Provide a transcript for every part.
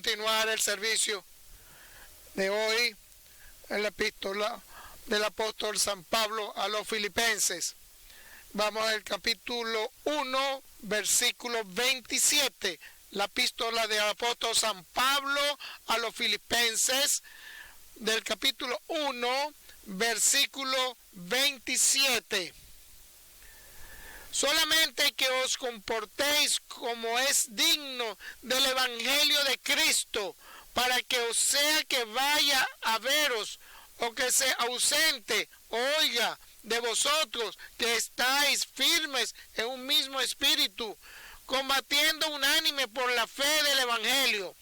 Continuar el servicio de hoy en la epístola del apóstol San Pablo a los Filipenses. Vamos al capítulo 1, versículo 27. La epístola del apóstol San Pablo a los Filipenses, del capítulo 1, versículo 27. Solamente que os comportéis como es digno del evangelio de Cristo, para que os sea que vaya a veros o que se ausente, oiga de vosotros que estáis firmes en un mismo espíritu, combatiendo unánime por la fe del evangelio,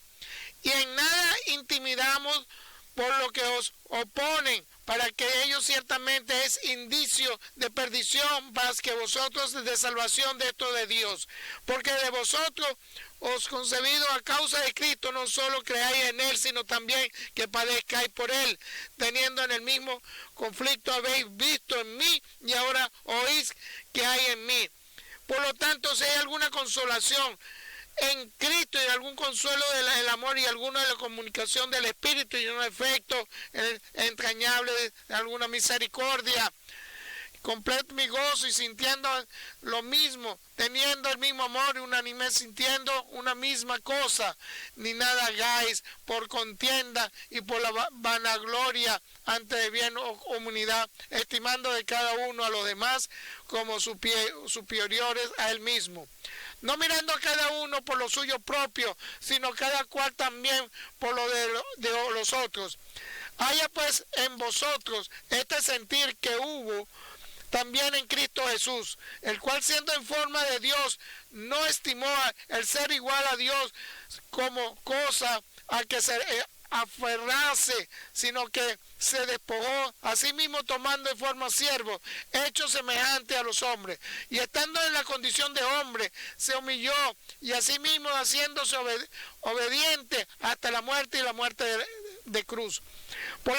y en nada intimidamos por lo que os oponen, para que ellos ciertamente es indicio de perdición, más que vosotros de salvación de esto de Dios. Porque de vosotros os concebido a causa de Cristo, no solo creáis en Él, sino también que padezcáis por Él, teniendo en el mismo conflicto habéis visto en mí, y ahora oís que hay en mí. Por lo tanto, si hay alguna consolación en Cristo y algún consuelo del amor y alguna de la comunicación del Espíritu y un efecto entrañable de alguna misericordia, completo mi gozo y sintiendo lo mismo, teniendo el mismo amor y unánime, sintiendo una misma cosa. Ni nada hagáis por contienda y por la vanagloria antes de bien o comunidad, estimando de cada uno a los demás como superiores a él mismo, no mirando a cada uno por lo suyo propio, sino cada cual también por lo de los otros. Haya pues en vosotros este sentir que hubo también en Cristo Jesús, el cual siendo en forma de Dios, no estimó el ser igual a Dios como cosa a que se aferrase, sino que se despojó a sí mismo, tomando en forma siervo, hecho semejante a los hombres, y estando en la condición de hombre, se humilló, y asimismo haciéndose obediente hasta la muerte, y la muerte de cruz, por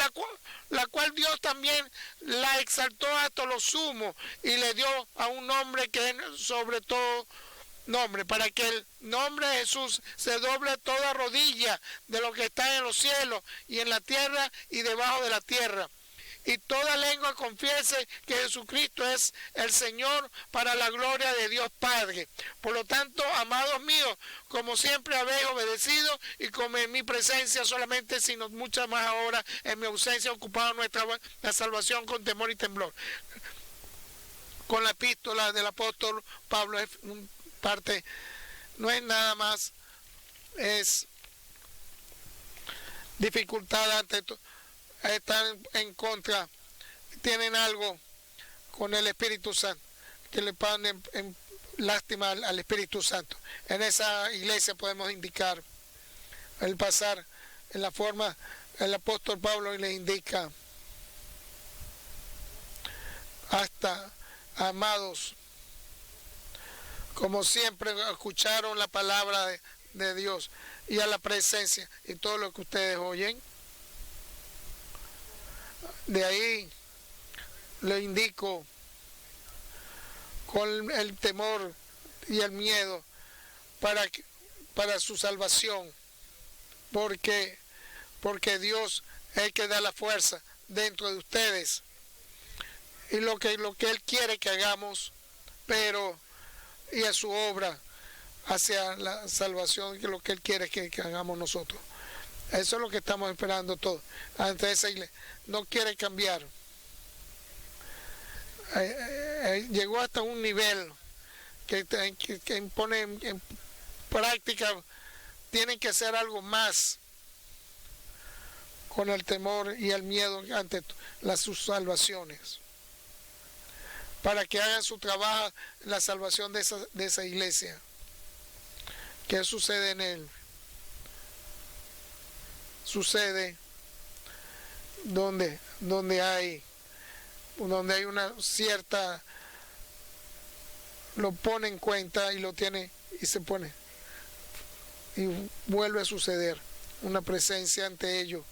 la cual Dios también la exaltó hasta lo sumo, y le dio a un nombre que es sobre todo nombre, para que el nombre de Jesús se doble toda rodilla de lo que está en los cielos y en la tierra y debajo de la tierra, y toda lengua confiese que Jesucristo es el Señor, para la gloria de Dios Padre. Por lo tanto, amados míos, como siempre habéis obedecido, y como en mi presencia solamente, sino muchas más ahora en mi ausencia, ocupado la salvación con temor y temblor. Con la epístola del apóstol Pablo es parte, no es nada más, es dificultad ante estar en contra, tienen algo con el Espíritu Santo, que le ponen en lástima al Espíritu Santo. En esa iglesia podemos indicar el pasar en la forma, el apóstol Pablo les indica: hasta amados, como siempre escucharon la palabra de Dios y a la presencia y todo lo que ustedes oyen, de ahí le indico con el temor y el miedo para su salvación, porque Dios es el que da la fuerza dentro de ustedes y lo que Él quiere que hagamos, pero y a su obra hacia la salvación, que lo que Él quiere que hagamos nosotros. Eso es lo que estamos esperando todos ante esa iglesia. No quiere cambiar. Llegó hasta un nivel que impone en práctica, tienen que hacer algo más con el temor y el miedo ante sus salvaciones, para que hagan su trabajo, la salvación de esa iglesia. ¿Qué sucede en él? Sucede donde hay una cierta, lo pone en cuenta y lo tiene y se pone y vuelve a suceder una presencia ante ellos.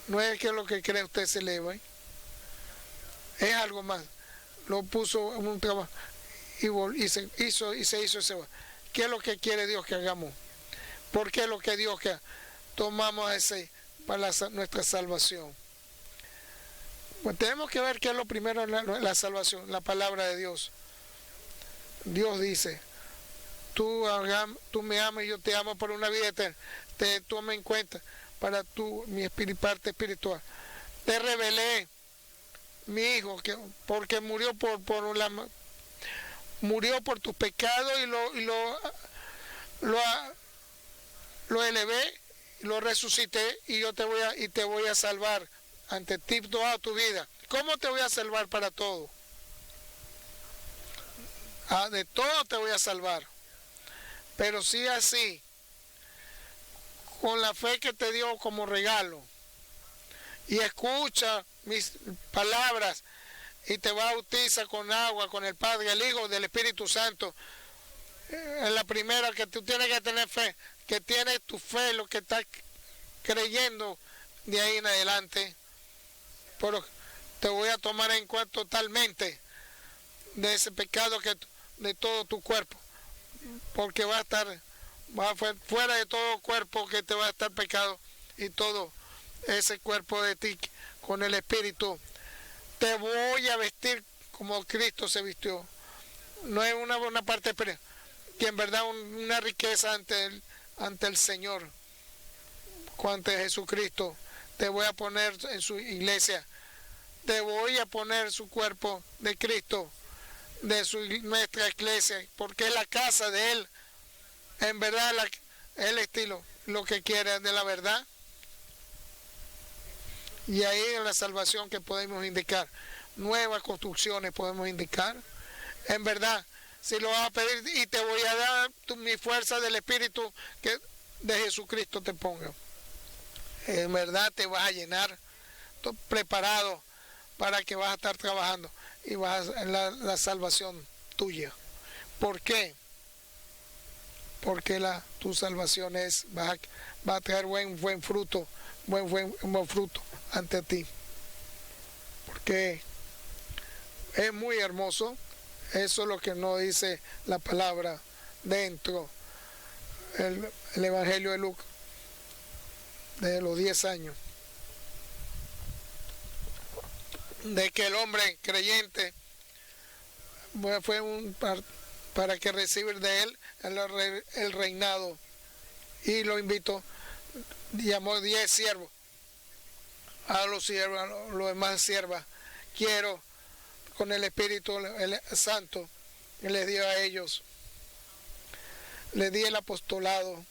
No es que lo que cree usted se eleva, es algo más. Lo puso en un trabajo y se hizo ese. ¿Qué es lo que quiere Dios que hagamos? porque lo que Dios que tomamos ese para nuestra salvación. Pues tenemos que ver qué es lo primero en la salvación, la palabra de Dios. Dios dice, tú me amas y yo te amo por una vida eterna. Te tome en cuenta para mi parte espiritual. Te revelé mi hijo porque murió murió por tus pecados y lo elevé, lo resucité y yo te voy a salvar ante ti toda tu vida. ¿Cómo te voy a salvar para todo? De todo te voy a salvar. Pero sí así, con la fe que te dio como regalo, y escucha mis palabras, y te bautiza con agua, con el Padre, el Hijo, del Espíritu Santo. En la primera que tú tienes que tener fe, que tienes tu fe, lo que estás creyendo de ahí en adelante. Pero te voy a tomar en cuenta totalmente de ese pecado de todo tu cuerpo, porque va a estar fuera de todo cuerpo que te va a estar pecado, y todo ese cuerpo de ti con el Espíritu te voy a vestir como Cristo se vistió. No es una parte que en verdad una riqueza ante el Señor, ante Jesucristo. Te voy a poner en su iglesia, te voy a poner su cuerpo de Cristo, nuestra iglesia, porque es la casa de Él. En verdad el estilo, lo que quiere de la verdad. Y ahí en la salvación que podemos indicar, nuevas construcciones podemos indicar. En verdad, si lo vas a pedir, y te voy a dar mi fuerza del Espíritu que de Jesucristo te ponga. En verdad te vas a llenar, preparado para que vas a estar trabajando y vas a la salvación tuya. ¿Por qué? Porque tu salvación va a traer buen fruto, buen fruto ante ti. Porque es muy hermoso. Eso es lo que nos dice la palabra dentro el Evangelio de Lucas, de los 10 años, de que el hombre creyente fue para que recibir de él el reinado, y lo invitó, llamó 10 siervos, a los demás siervas, quiero con el Espíritu Santo, y les dio a ellos, les di el apostolado,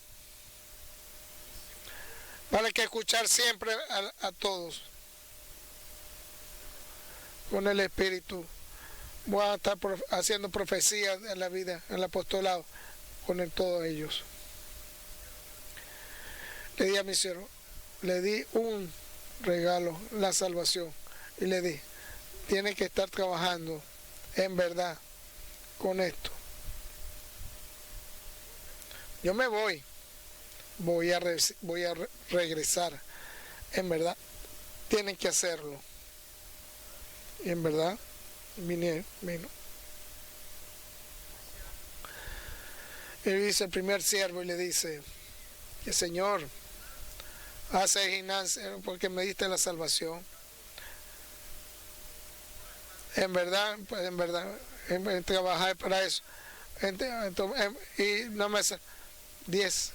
para que escuchar siempre a todos, con el Espíritu. Voy a estar haciendo profecías en la vida, en el apostolado, con todos ellos. Le di a mi siervo, le di un regalo, la salvación, y le di, tiene que estar trabajando en verdad con esto. Yo me voy a regresar, en verdad, tienen que hacerlo. Y en verdad, vino. Y dice el primer siervo y le dice, que Señor, hace gimnasia porque me diste la salvación. En verdad, trabajar para eso. Y no me 10.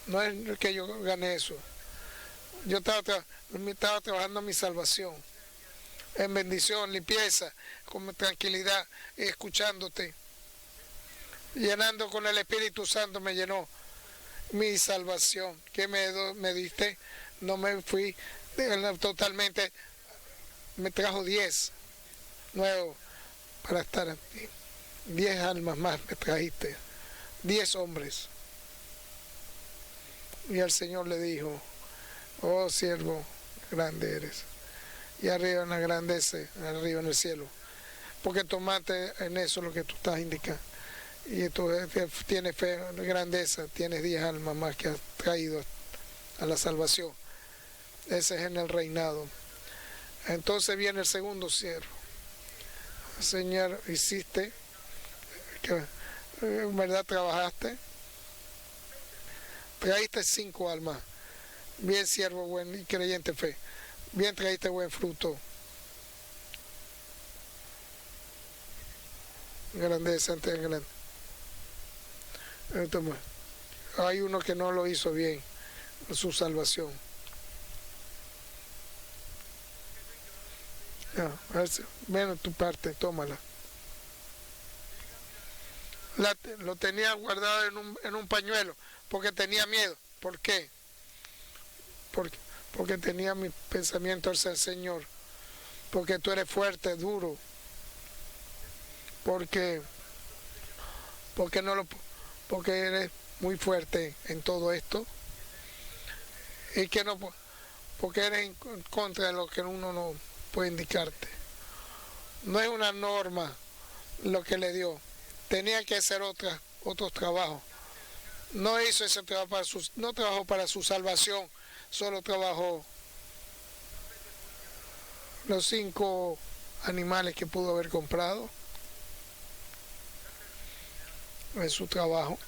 No es que yo gané eso. Yo estaba trabajando mi salvación, en bendición, limpieza, con tranquilidad, escuchándote, llenando con el Espíritu Santo. Me llenó mi salvación que me diste. No me fui totalmente, me trajo 10 nuevos para estar aquí. 10 almas más me trajiste, 10 hombres. Y el Señor le dijo, oh siervo, grande eres, y arriba en la grandeza, arriba en el cielo, porque tomaste en eso lo que tú estás indicando, y tú tienes fe, grandeza, tienes 10 almas más que has traído a la salvación. Ese es en el reinado. Entonces viene el segundo siervo. Señor, hiciste, que en verdad trabajaste, traíste 5 almas. Bien, siervo buen y creyente fe. Bien, traíste buen fruto. Grandeza ante grande. Entonces, hay uno que no lo hizo bien, su salvación. Ya, ven a tu parte, tómala. Lo tenía guardado en un pañuelo porque tenía miedo. ¿Por qué? Porque tenía mi pensamiento hacia el Señor. Porque tú eres fuerte, duro. Porque no lo porque eres muy fuerte en todo esto. Y que no porque eres en contra de lo que uno no puede indicarte. No es una norma lo que le dio. Tenía que hacer otros trabajos. No hizo ese trabajo no trabajó para su salvación, solo trabajó los 5 animales que pudo haber comprado en su trabajo,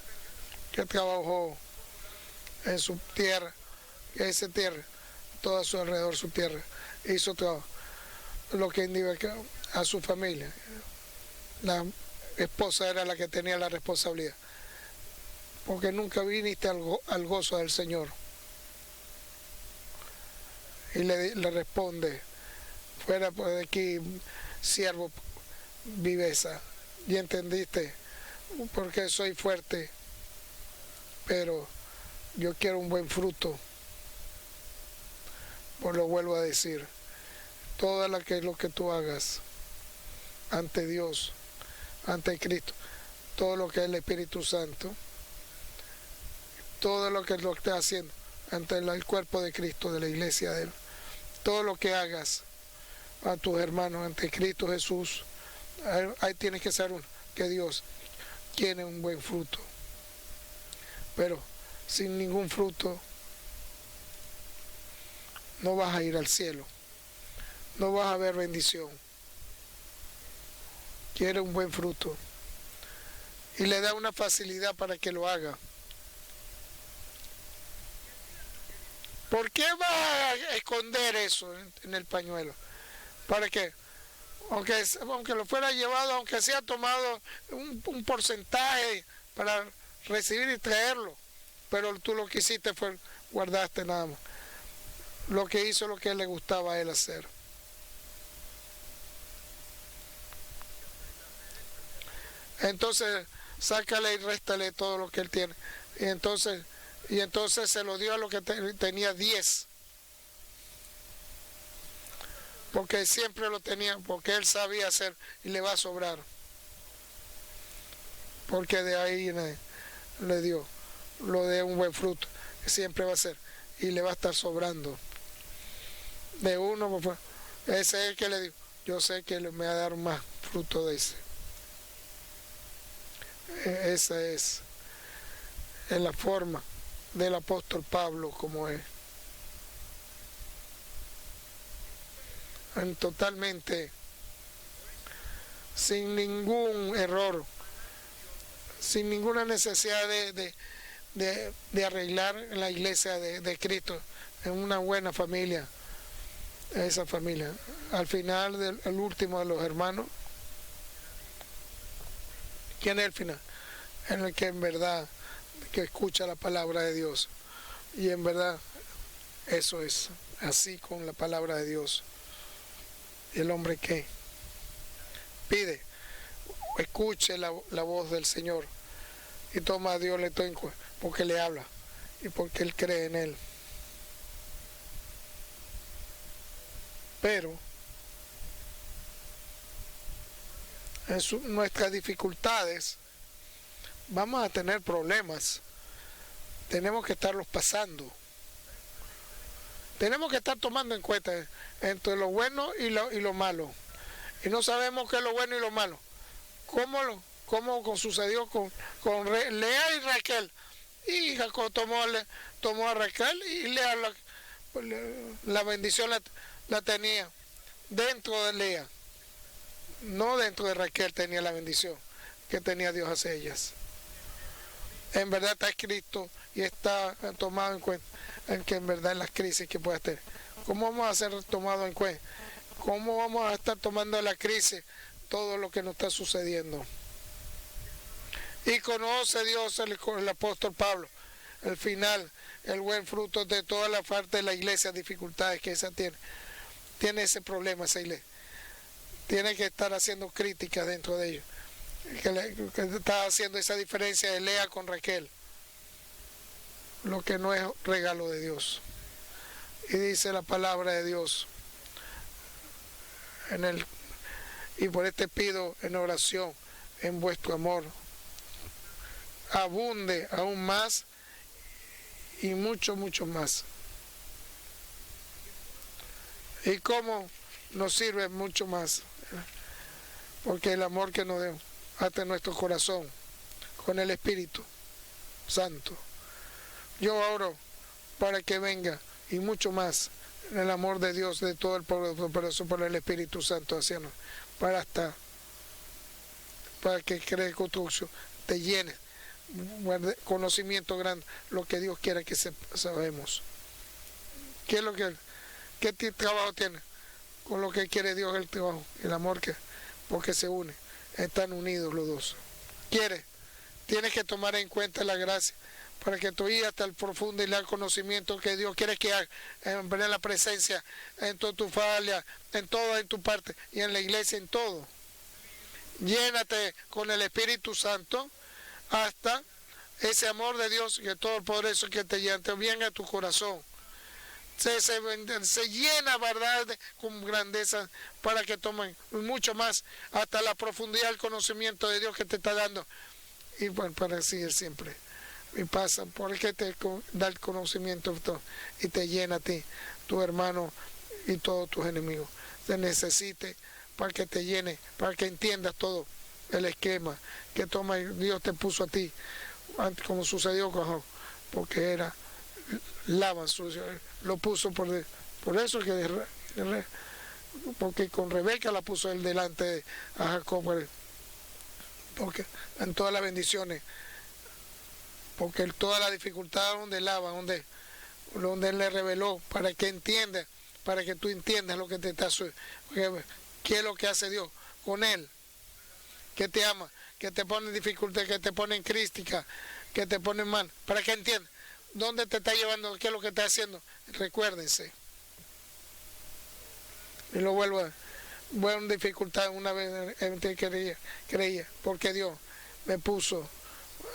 que trabajó en su tierra, esa tierra, todo a su alrededor su tierra, hizo trabajo, lo que indica a su familia. La esposa era la que tenía la responsabilidad, porque nunca viniste al gozo del Señor. Y le responde, fuera de aquí, siervo viveza, y entendiste, porque soy fuerte, pero yo quiero un buen fruto. Pues lo vuelvo a decir, todo lo que tú hagas ante Dios, ante Cristo, todo lo que es el Espíritu Santo, todo lo que lo está haciendo ante el cuerpo de Cristo, de la iglesia de Él, todo lo que hagas a tus hermanos ante Cristo Jesús, ahí tienes que ser que Dios tiene un buen fruto. Pero sin ningún fruto no vas a ir al cielo, no vas a ver bendición. Quiere un buen fruto y le da una facilidad para que lo haga. ¿Por qué vas a esconder eso en el pañuelo? ¿Para qué? Aunque lo fuera llevado, aunque sea tomado un porcentaje para recibir y traerlo, pero tú lo que hiciste fue guardaste nada más. Lo que hizo lo que le gustaba a él hacer. Entonces, sácale y réstale todo lo que él tiene. Y entonces se lo dio a lo que tenía 10. Porque siempre lo tenía, porque él sabía hacer y le va a sobrar. Porque de ahí le dio lo de un buen fruto, que siempre va a ser, y le va a estar sobrando. De uno, ese es el que le dio, yo sé que me va a dar más fruto de ese. Esa es la forma del apóstol Pablo como es. Totalmente sin ningún error, sin ninguna necesidad de arreglar la iglesia de Cristo, en una buena familia, esa familia. Al final, el último de los hermanos, ¿quién es el final? En el que en verdad, que escucha la palabra de Dios, y en verdad eso es así con la palabra de Dios. El hombre que pide, escuche la voz del Señor y toma a Dios porque le habla y porque él cree en él. Pero en nuestras dificultades vamos a tener problemas. Tenemos que estarlos pasando. Tenemos que estar tomando en cuenta entre lo bueno y lo malo. Y no sabemos qué es lo bueno y lo malo. ¿Cómo sucedió con Lea y Raquel? Y Jacob tomó a Raquel y Lea la bendición la tenía dentro de Lea. No dentro de Raquel tenía la bendición que tenía Dios hacia ellas. En verdad está escrito y está tomado en cuenta en que en verdad en las crisis que puedas tener. ¿Cómo vamos a ser tomados en cuenta? ¿Cómo vamos a estar tomando en la crisis todo lo que nos está sucediendo? Y conoce Dios el apóstol Pablo, el final, el buen fruto de toda la parte de la iglesia, dificultades que esa tiene. Tiene ese problema esa iglesia. Tiene que estar haciendo críticas dentro de ellos. Que está haciendo esa diferencia de Lea con Raquel. Lo que no es regalo de Dios. Y dice la palabra de Dios. Y por este pido en oración, en vuestro amor, abunde aún más y mucho, mucho más. ¿Y cómo nos sirve mucho más? Porque el amor que nos dio hasta nuestro corazón con el Espíritu Santo. Yo oro para que venga y mucho más el amor de Dios de todo el pueblo, por el Espíritu Santo hacia nosotros, para que cree construcción, te llene conocimiento grande, lo que Dios quiere que sabemos. ¿Qué es lo que qué trabajo tiene? Con lo que quiere Dios el trabajo, el amor porque se une, están unidos los dos. Tienes que tomar en cuenta la gracia para que tú llegues hasta el profundo y el conocimiento que Dios quiere que haga en la presencia, en toda tu familia, en tu parte y en la iglesia, en todo. Llénate con el Espíritu Santo hasta ese amor de Dios que todo el poderoso que te llena, venga a tu corazón. Se llena, ¿verdad?, con grandeza para que tomen mucho más hasta la profundidad del conocimiento de Dios que te está dando. Y bueno, para seguir siempre. Y pasa porque te da el conocimiento y te llena a ti, tu hermano y todos tus enemigos. Se necesite para que te llene, para que entiendas todo el esquema que Dios te puso a ti, como sucedió con Job, porque era Labán, lo puso por eso porque con Rebeca la puso él delante a Jacob, porque en todas las bendiciones, porque toda la dificultad donde Labán, donde él le reveló, para que entienda, para que tú entiendas lo que te está sucediendo, qué es lo que hace Dios con él, que te ama, que te pone en dificultad, que te pone en crítica, que te pone mal, para que entiendas dónde te está llevando, qué es lo que está haciendo. Recuérdense. Y lo vuelvo a en dificultad. Una vez creía, porque Dios me puso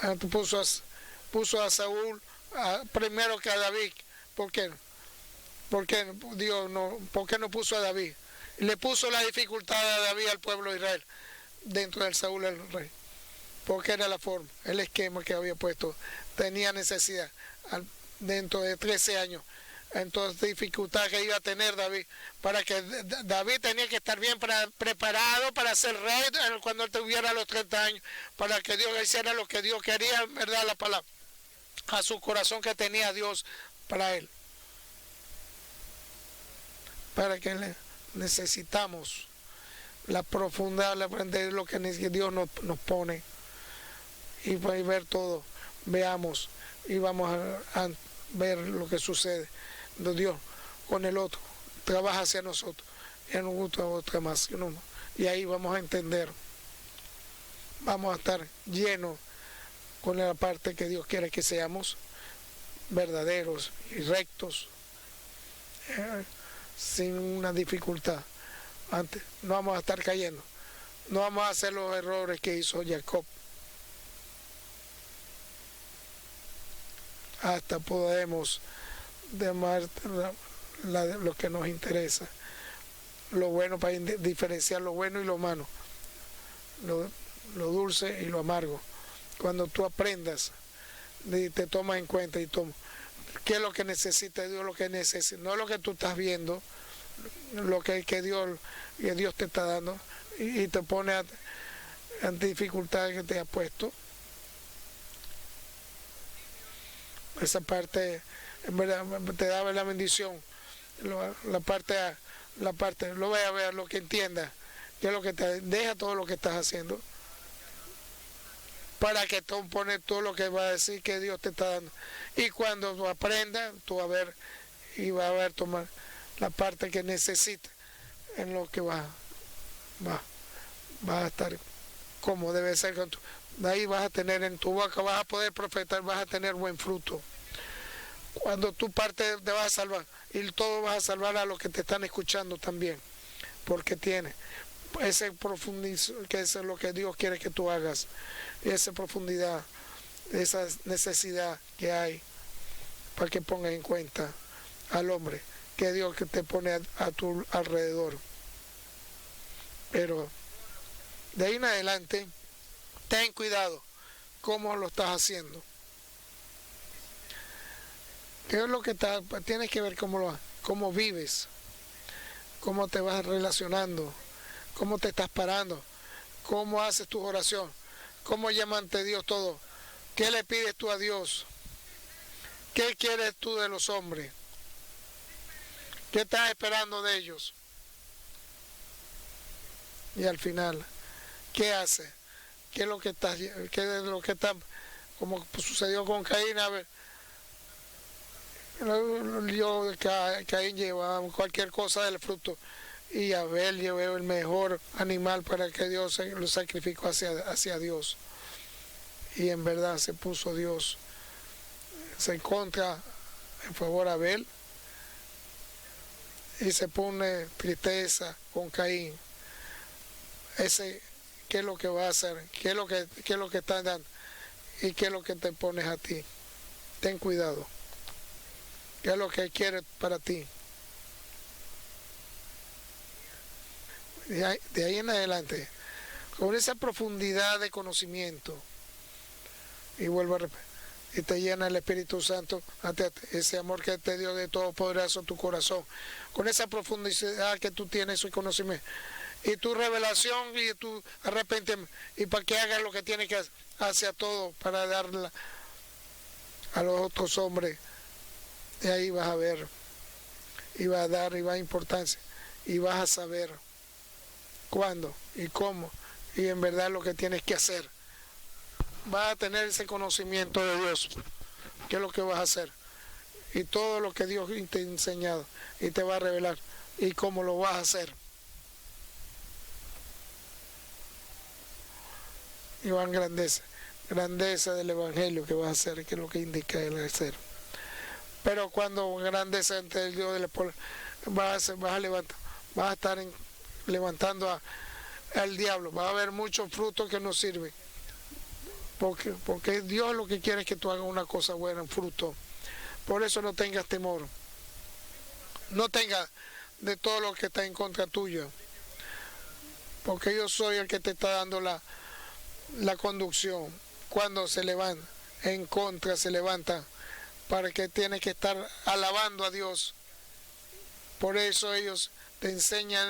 a Saúl primero que a David. ¿Por qué? Porque Dios ¿por qué no puso a David? Le puso la dificultad a David al pueblo de Israel dentro del Saúl el rey, porque era la forma, el esquema que había puesto. Tenía necesidad dentro de 13 años, entonces dificultad que iba a tener David, para que David tenía que estar bien preparado para ser rey cuando él tuviera los 30 años, para que Dios hiciera lo que Dios quería, verdad, la palabra, a su corazón que tenía Dios para él. Para que necesitamos la profundidad de lo que Dios nos pone, y ver todo, veamos y vamos a ver lo que sucede. Dios con el otro trabaja hacia nosotros, y en un gusto a otra más, y ahí vamos a entender, vamos a estar llenos con la parte que Dios quiere que seamos, verdaderos y rectos, sin una dificultad. Antes no vamos a estar cayendo, no vamos a hacer los errores que hizo Jacob. Hasta podemos demar lo que nos interesa, lo bueno, para diferenciar lo bueno y lo malo, lo dulce y lo amargo. Cuando tú aprendas y te tomas en cuenta y tomas qué es lo que necesita Dios, lo que necesita, no lo que tú estás viendo, lo que Dios te está dando, y te pone en dificultades que te ha puesto. Esa parte, en verdad, te da la bendición, la parte, lo voy a ver, lo que entienda, que es lo que te deja todo lo que estás haciendo. para que tú pones todo lo que va a decir que Dios te está dando. Y cuando tú aprendas, tú vas a ver y vas a ver tomar la parte que necesitas en lo que vas a estar como debe ser. De ahí vas a tener en tu boca, vas a poder profetar, vas a tener buen fruto. Cuando tu parte te vas a salvar y todo vas a salvar a los que te están escuchando también, porque tiene ese profundizo, que eso es lo que Dios quiere que tú hagas, esa profundidad, esa necesidad que hay, para que pongas en cuenta al hombre que Dios que te pone a tu alrededor. Pero de ahí en adelante, ten cuidado cómo lo estás haciendo. ¿Qué es lo que tienes que ver cómo vives, cómo te vas relacionando, cómo te estás parando, cómo haces tu oración, cómo llamas ante Dios todo, qué le pides tú a Dios, qué quieres tú de los hombres, qué estás esperando de ellos. Y al final, ¿qué haces? ¿Qué es lo que está, como sucedió con Caín? A ver, Caín llevaba cualquier cosa del fruto y Abel llevó el mejor animal para que Dios lo sacrificó hacia Dios. Y en verdad se puso Dios, se encontra en favor a Abel y se pone tristeza con Caín. ¿Qué es lo que va a hacer? ¿Qué es lo que están dando? ¿Y qué es lo que te pones a ti? Ten cuidado. ¿Qué es lo que quiere para ti? De ahí en adelante, con esa profundidad de conocimiento, y vuelvo a repetir, y te llena el Espíritu Santo, ese amor que te dio de todo poderoso tu corazón, con esa profundidad que tú tienes, ese conocimiento, y tu revelación y tu arrepentimiento, y para que hagas lo que tienes que hacer hacia todo, para darla a los otros hombres. De ahí vas a ver, y vas a dar, y vas a importancia, y vas a saber cuándo y cómo, y en verdad lo que tienes que hacer. Vas a tener ese conocimiento de Dios, qué es lo que vas a hacer, y todo lo que Dios te ha enseñado, y te va a revelar, y cómo lo vas a hacer. Y van grandeza del Evangelio que vas a hacer, que es lo que indica el hacer. Pero cuando grandeza ante el Dios del pueblo, vas a levantar, vas a estar levantando al diablo, va a haber muchos frutos que no sirven, porque Dios lo que quiere es que tú hagas una cosa buena, un fruto. Por eso no tengas temor, no tengas de todo lo que está en contra tuyo, porque yo soy el que te está dando la conducción. Cuando se levanta en contra, se levanta para que tienes que estar alabando a Dios. Por eso ellos te enseñan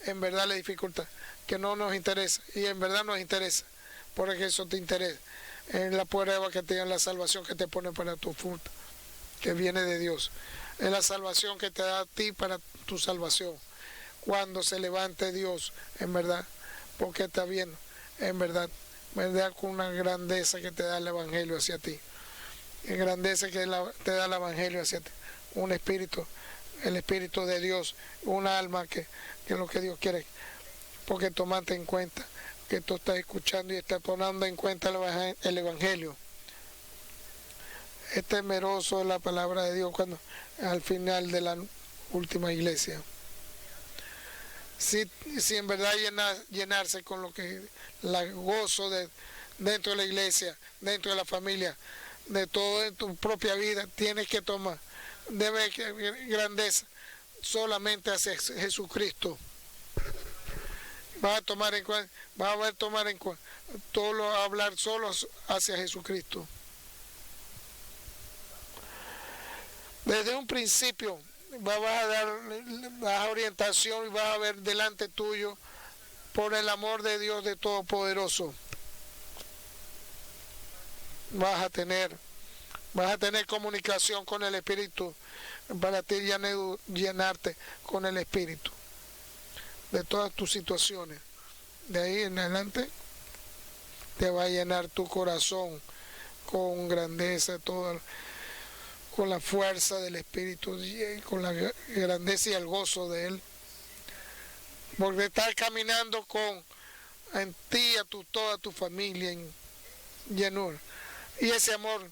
en verdad la dificultad, que no nos interesa, y en verdad nos interesa, porque eso te interesa, en la prueba que te da, la salvación que te pone para tu fruto, que viene de Dios, es la salvación que te da a ti para tu salvación. Cuando se levante Dios, en verdad, porque está viendo, en verdad con una grandeza que te da el Evangelio hacia ti, en grandeza que te da el Evangelio hacia ti, un espíritu, el Espíritu de Dios, una alma que es lo que Dios quiere, porque tomate en cuenta que tú estás escuchando y estás poniendo en cuenta el Evangelio. Es temeroso la palabra de Dios cuando al final de la última iglesia. Si en verdad llenarse con lo que el gozo dentro de la iglesia, dentro de la familia, de todo en tu propia vida, tienes que tomar, debe grandeza solamente hacia Jesucristo. Vas a tomar en cuenta, hablar solo hacia Jesucristo. Desde un principio vas a dar orientación y vas a ver delante tuyo, por el amor de Dios de Todopoderoso. Vas a tener comunicación con el Espíritu, para ti llenarte con el Espíritu de todas tus situaciones. De ahí en adelante te va a llenar tu corazón con grandeza, con la fuerza del Espíritu, con la grandeza y el gozo de Él. Porque estar caminando en ti, toda tu familia en llenura. Y ese amor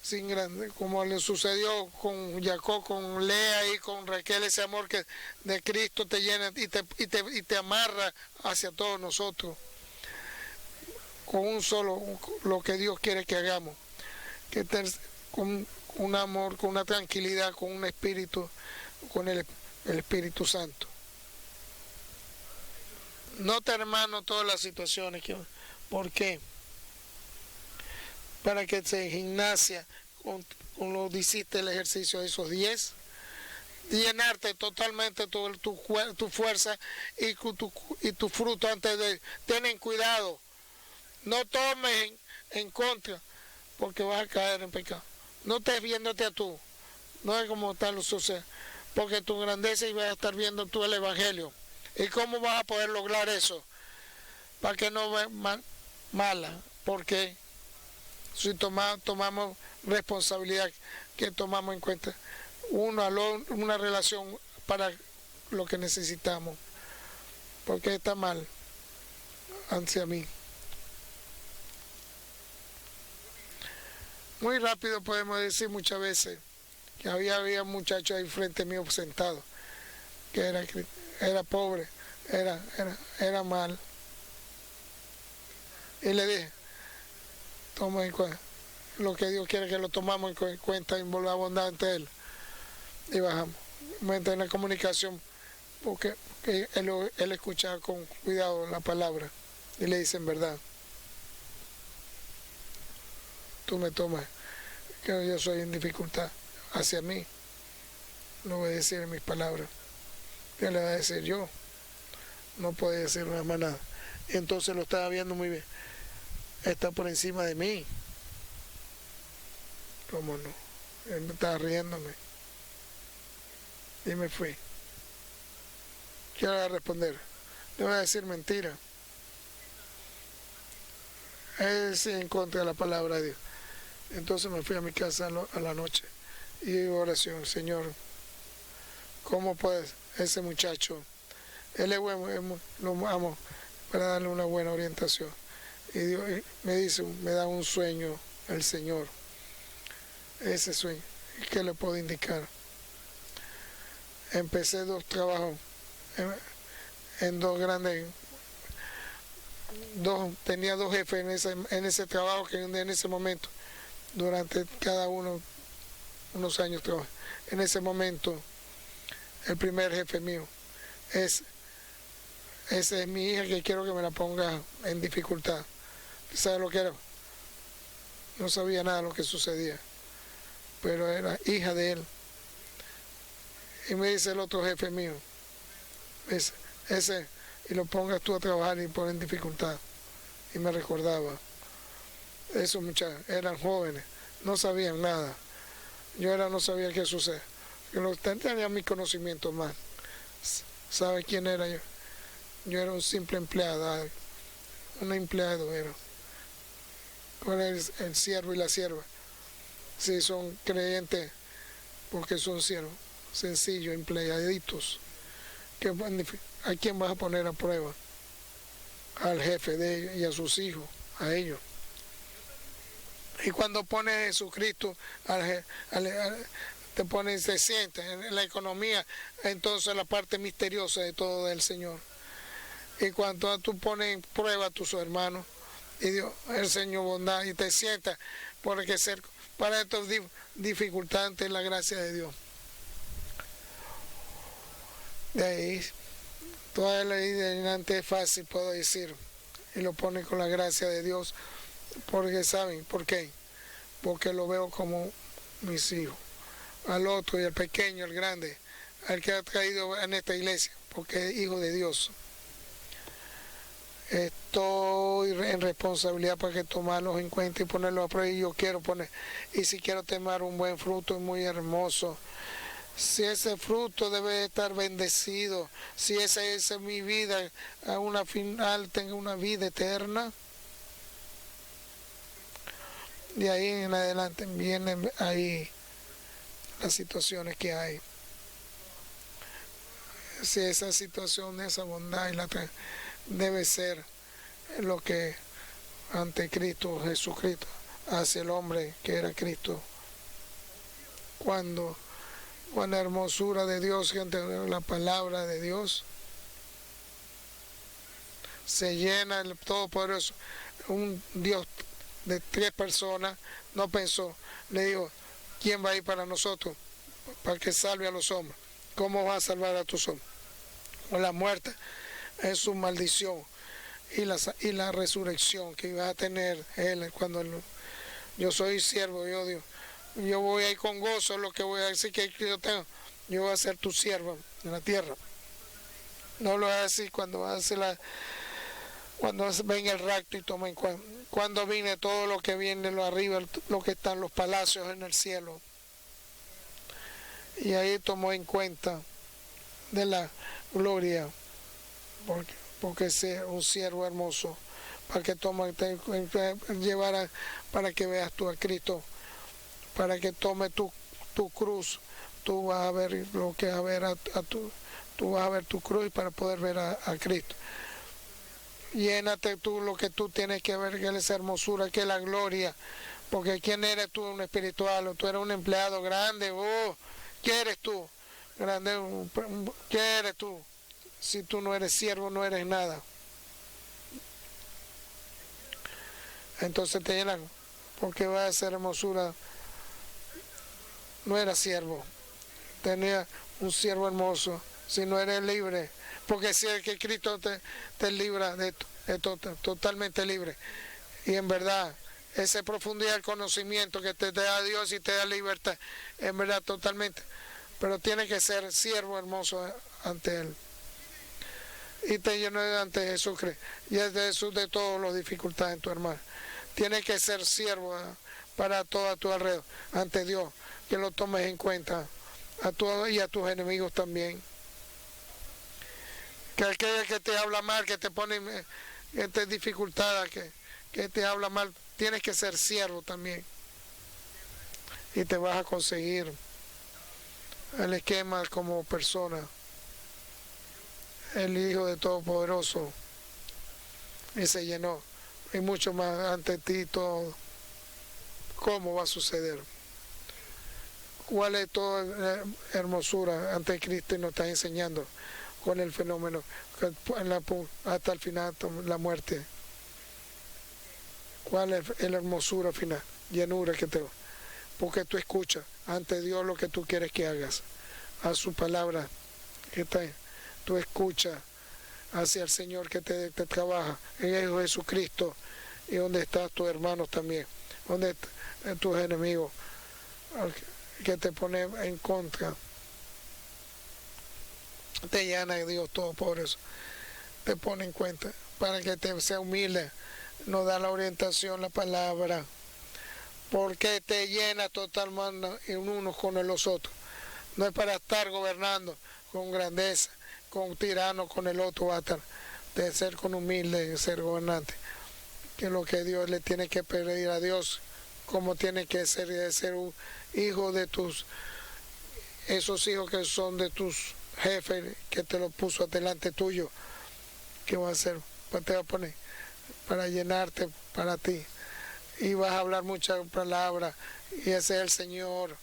sin grande, como le sucedió con Jacob, con Lea y con Raquel, ese amor que de Cristo te llena y te amarra hacia todos nosotros. Con un solo, lo que Dios quiere que hagamos. Con un amor, con una tranquilidad, con un espíritu, con el Espíritu Santo. Nota, hermano, todas las situaciones. ¿Por qué? Para que se gimnasia, con lo hiciste el ejercicio de esos 10, llenarte totalmente tu fuerza y tu fruto antes de... Ten cuidado, no tomes en contra, porque vas a caer en pecado. No estés viéndote a tú, no es como tal lo sucede, porque tu grandeza y vas a estar viendo tú el Evangelio. ¿Y cómo vas a poder lograr eso? Para que no veas mala, porque si tomamos responsabilidad, que tomamos en cuenta una relación para lo que necesitamos, porque está mal hacia mí. Muy rápido podemos decir muchas veces que había un muchacho ahí frente mío sentado, que era pobre, era mal. Y le dije, toma en cuenta, lo que Dios quiere que lo tomamos en cuenta y la bondad ante Él. Y bajamos. Mantener la comunicación, porque él escuchaba con cuidado la palabra y le dice en verdad, tú me tomas, que yo soy en dificultad hacia mí, no voy a decir mis palabras, ¿qué le va a decir yo? No puede decir nada más nada. Entonces lo estaba viendo muy bien, está por encima de mí. ¿Cómo no? Él me estaba riéndome y me fui. ¿Qué le voy a responder? Le voy a decir mentira. Es en contra de la palabra de Dios. Entonces me fui a mi casa a la noche y oración, Señor, ¿cómo puedes ese muchacho? Él es bueno, lo amo para darle una buena orientación. Y Dios me dice, me da un sueño el Señor. Ese sueño, ¿qué le puedo indicar? Empecé 2 trabajos en 2 grandes, tenía 2 jefes en ese trabajo que en ese momento, durante cada uno, unos años trabajé. En ese momento, el primer jefe mío, esa es mi hija que quiero que me la ponga en dificultad. ¿Sabe lo que era? No sabía nada de lo que sucedía, pero era hija de él. Y me dice el otro jefe mío, ese, y lo pongas tú a trabajar y poner en dificultad. Y me recordaba, esos muchachos eran jóvenes, no sabían nada. Yo no sabía qué sucede. Yo tenía mi conocimiento más. ¿Sabe quién era yo? Yo era un simple empleado, un empleado era. Con el siervo y la sierva. Si son creyentes, porque son siervos, sencillos, empleaditos. ¿A quién vas a poner a prueba? Al jefe de ellos y a sus hijos, a ellos. Y cuando pone a Jesucristo, te pone, se siente en la economía, entonces la parte misteriosa de todo del Señor. Y cuando tú pones en prueba a tus hermanos, y Dios, el Señor bondad, y te sientas, porque para estos dificultantes la gracia de Dios. De ahí, toda la ley de adelante es fácil, puedo decir, y lo pone con la gracia de Dios, porque saben, ¿por qué? Porque lo veo como mis hijos, al otro y al pequeño, al grande, al que ha traído en esta iglesia, porque es hijo de Dios. Estoy en responsabilidad para que tomarlos en cuenta y ponerlos a prueba, y yo quiero poner, y si quiero tomar un buen fruto es muy hermoso. Si ese fruto debe estar bendecido, si esa es mi vida, a una final tenga una vida eterna, De ahí en adelante vienen ahí las situaciones que hay. Si esa situación, esa bondad debe ser lo que ante Cristo, Jesucristo, hace el hombre que era Cristo. Cuando con la hermosura de Dios, la palabra de Dios, se llena el Todopoderoso. Un Dios de 3 personas no pensó, le dijo, ¿quién va a ir para nosotros? Para que salve a los hombres. ¿Cómo va a salvar a tus hombres? Con la muerte es su maldición y la resurrección que iba a tener él cuando yo soy siervo, yo voy a ir con gozo, lo que voy a decir que yo tengo, yo voy a ser tu siervo en la tierra. No lo voy a decir cuando cuando venga el rapto y toma en cuenta, cuando viene todo lo que viene lo arriba, lo que están los palacios en el cielo. Y ahí tomó en cuenta de la gloria, porque es un siervo hermoso, para que llevara, para que veas tú a Cristo, para que tome tu cruz, tú vas a ver lo que a ver tú vas a ver tu cruz para poder ver a Cristo. Llénate tú lo que tú tienes que ver, que es esa hermosura, que es la gloria, porque ¿quién eres tú, un espiritual? Tú eres un empleado grande, ¿qué eres tú? Grande, ¿qué eres tú? Si tú no eres siervo, no eres nada. Entonces te llenan, porque va a ser hermosura. No era siervo, tenía un siervo hermoso. Si no eres libre, porque si es que Cristo te libra de totalmente libre. Y en verdad, esa profundidad del conocimiento que te da Dios y te da libertad, en verdad totalmente. Pero tiene que ser siervo hermoso ante Él. Y te lleno ante Jesucristo. Y es de Jesús de todas las dificultades en tu hermano. Tiene que ser siervo para todo a tu alrededor, ante Dios, que lo tomes en cuenta a todos y a tus enemigos también. Que aquel que te habla mal, que te pone en dificultad, que te habla mal, tienes que ser siervo también. Y te vas a conseguir el esquema como persona, el Hijo de Todopoderoso, y se llenó. Y mucho más ante ti todo. ¿Cómo va a suceder? ¿Cuál es toda la hermosura ante Cristo y nos está enseñando con el fenómeno hasta el final, la muerte? ¿Cuál es la hermosura final? Llenura que te... Porque tú escuchas ante Dios lo que tú quieres que hagas. A su palabra que tú escuchas hacia el Señor que te trabaja. En el Hijo Jesucristo. Y donde están tus hermanos también. Donde están tus enemigos. Que te pone en contra. Te llena de Dios todo por eso. Te pone en cuenta. Para que te sea humilde. Nos da la orientación, la palabra. Porque te llena totalmente en unos con los otros. No es para estar gobernando con grandeza, con tirano, con el otro va a estar. De ser con humilde, de ser gobernante. Que es lo que Dios le tiene que pedir a Dios, como tiene que ser, de ser un hijo de esos hijos que son de tus jefes, que te lo puso delante tuyo. ¿Qué va a hacer? Pues te va a poner para llenarte para ti. Y vas a hablar muchas palabras. Y ese es el Señor,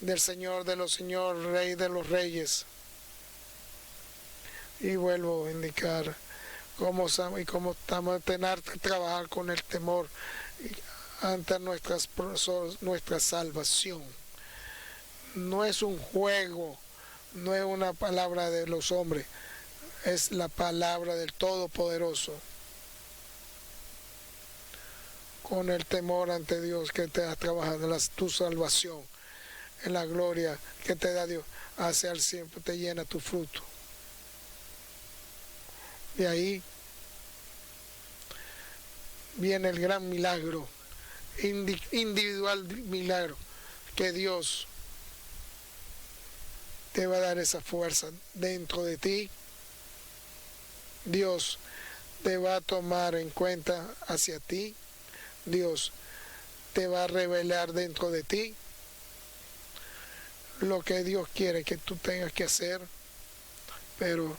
del Señor de los señores, Rey de los reyes. Y vuelvo a indicar cómo estamos a tener que trabajar con el temor ante nuestra salvación. No es un juego, no es una palabra de los hombres, es la palabra del Todopoderoso. Con el temor ante Dios que te ha trabajado, tu salvación, en la gloria que te da Dios, hacia el siempre te llena tu fruto. De ahí viene el gran milagro, individual milagro, que Dios te va a dar esa fuerza dentro de ti. Dios te va a tomar en cuenta hacia ti. Dios te va a revelar dentro de ti lo que Dios quiere que tú tengas que hacer, pero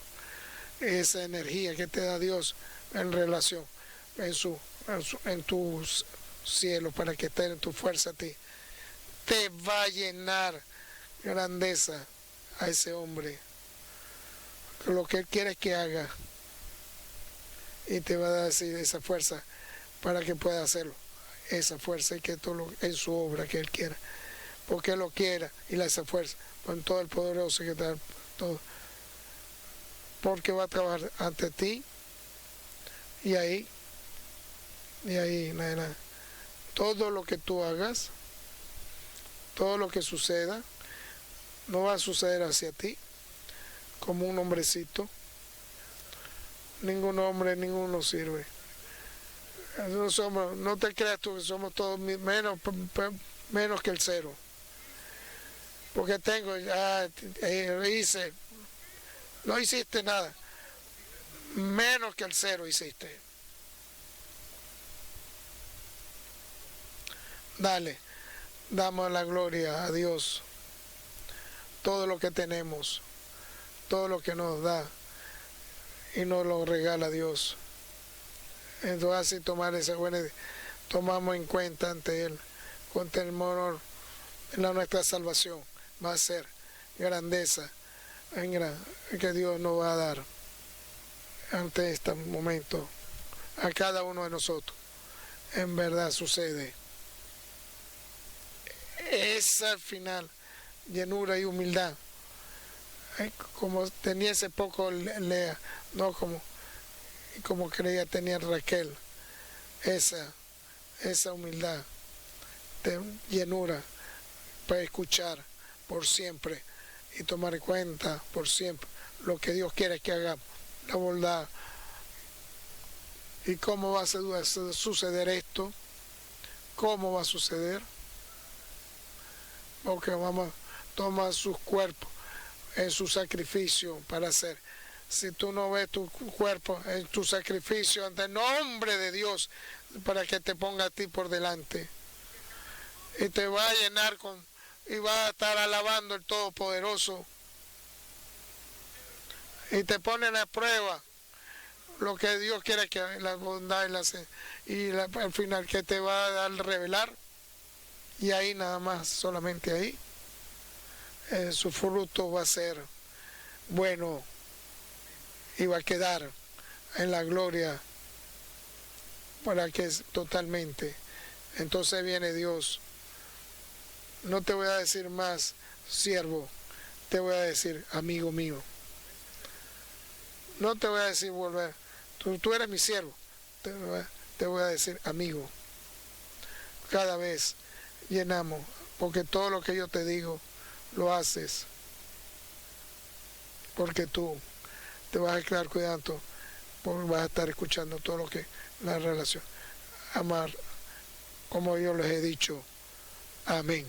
esa energía que te da Dios en relación, en tu cielo, para que esté en tu fuerza a ti, te va a llenar grandeza a ese hombre. Lo que Él quiere que haga, y te va a dar esa fuerza para que pueda hacerlo. Esa fuerza y que todo en su obra que Él quiera, porque Él lo quiera y esa fuerza con todo el poderoso que está todo, porque va a trabajar ante ti y ahí nada. Todo lo que tú hagas, todo lo que suceda, no va a suceder hacia ti como un hombrecito. Ningún hombre, ninguno sirve. No te creas tú que somos todos menos que el cero. Porque no hiciste nada. Menos que el cero hiciste. Dale, damos la gloria a Dios. Todo lo que tenemos, todo lo que nos da y nos lo regala Dios. Entonces así tomamos en cuenta ante Él, con temor en nuestra salvación, va a ser grandeza que Dios nos va a dar ante este momento a cada uno de nosotros. En verdad sucede esa final llenura y humildad, como tenía ese poco Lea, no como creía tenía Raquel, esa humildad de llenura para escuchar por siempre y tomar en cuenta por siempre lo que Dios quiere que hagamos, la bondad. ¿Y cómo va a suceder esto? ¿Cómo va a suceder? Porque vamos a tomar sus cuerpos en su sacrificio para hacer. Si tú no ves tu cuerpo en tu sacrificio ante el nombre de Dios, para que te ponga a ti por delante, y te va a llenar y va a estar alabando el Todopoderoso, y te ponen a prueba lo que Dios quiere que la bondad y al final que te va a dar revelar, y ahí nada más, solamente ahí, su fruto va a ser bueno y va a quedar en la gloria para que es totalmente. Entonces viene Dios. No te voy a decir más siervo, te voy a decir amigo mío. No te voy a decir volver, tú eres mi siervo, te voy a decir amigo. Cada vez llenamos, porque todo lo que yo te digo lo haces porque tú te vas a quedar cuidando, porque vas a estar escuchando todo lo que la relación. Amar, como yo les he dicho. Amén.